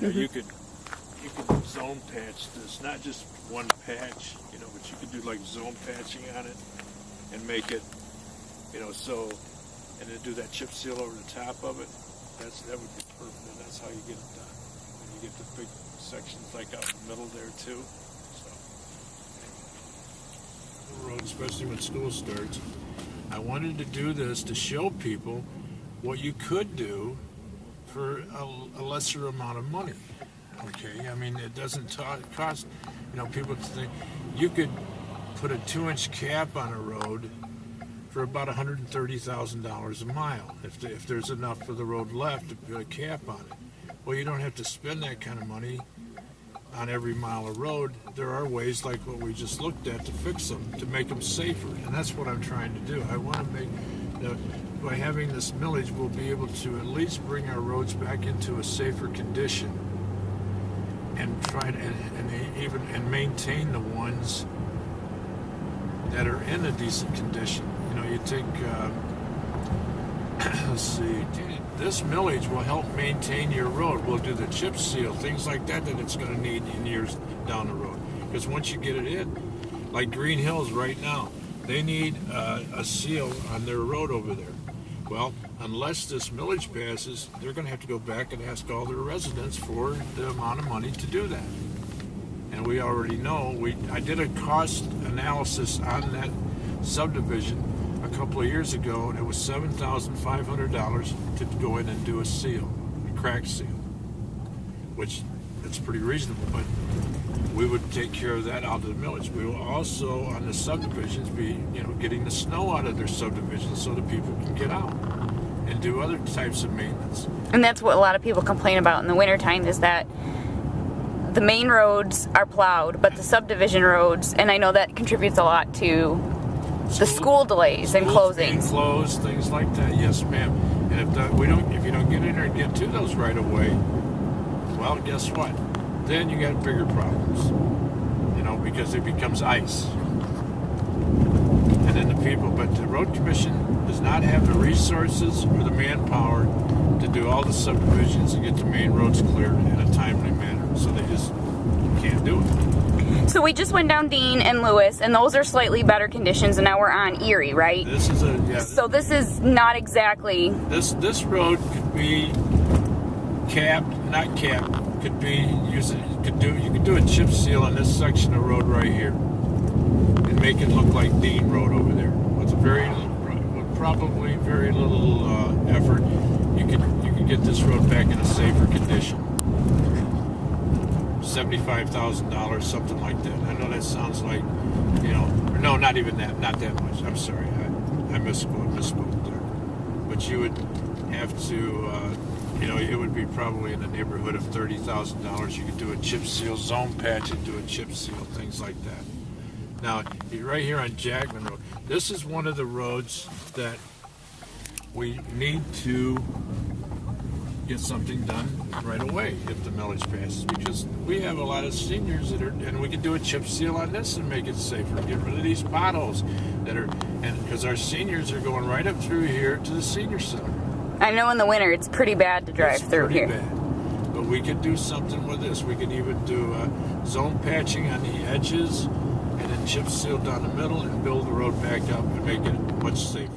You know, you could zone patch this, not just one patch, you know, but you could do like zone patching on it and make it, you know, so, and then do that chip seal over the top of it. That would be perfect, and that's how you get it done. And you get the big sections like out in the middle there too. So, anyway. Road, especially when school starts. I wanted to do this to show people what you could do for a lesser amount of money. Okay, I mean, it doesn't cost, you know, people think you could put a 2-inch cap on a road for about $130,000 a mile if there's enough for the road left to put a cap on it. Well, you don't have to spend that kind of money on every mile of road. There are ways like what we just looked at to fix them, to make them safer, and that's what I'm trying to do. I want to make, by having this millage, we'll be able to at least bring our roads back into a safer condition and try to, and maintain the ones that are in a decent condition. You know, you take, let's see, this millage will help maintain your road. We'll do the chip seal, things like that it's going to need in years down the road. Because once you get it in, like Green Hills right now, they need a seal on their road over there. Well, unless this millage passes, they're going to have to go back and ask all their residents for the amount of money to do that. And we already know, I did a cost analysis on that subdivision a couple of years ago, and it was $7,500 to go in and do a seal, a crack seal, which it's pretty reasonable, but we would take care of that out of the millage. We will also, on the subdivisions, be, you know, getting the snow out of their subdivisions so that people can get out and do other types of maintenance. And that's what a lot of people complain about in the wintertime, is that the main roads are plowed, but the subdivision roads, and I know that contributes a lot to the school delays and closings. Closed, things like that. Yes, ma'am. And if you don't get in there and get to those right away, well, guess what? Then you got bigger problems. You know, because it becomes ice. And then the people, but the road commission does not have the resources or the manpower to do all the subdivisions and get the main roads cleared in a timely manner. So they just can't do it. So we just went down Dean and Lewis, and those are slightly better conditions, and now we're on Erie, right? This is a, yeah. So this is not exactly... This road could be capped, not capped, could be, you could do a chip seal on this section of road right here and make it look like Dean Road over there. With probably very little effort, you could get this road back in a safer condition. $75,000, something like that. I know that sounds like, you know, no, not even that, not that much. I'm sorry, I misspoke there. But you would have to, you know, it would be probably in the neighborhood of $30,000. You could do a chip seal, zone patch, and do a chip seal, things like that. Now, right here on Jackman Road, this is one of the roads that we need to get something done right away if the millage passes, because we have a lot of seniors that are, and we can do a chip seal on this and make it safer, get rid of these potholes that are, and because our seniors are going right up through here to the senior center. I know in the winter it's pretty bad to drive through here. Bad. But we could do something with this. We could even do zone patching on the edges and then chip seal down the middle and build the road back up and make it much safer.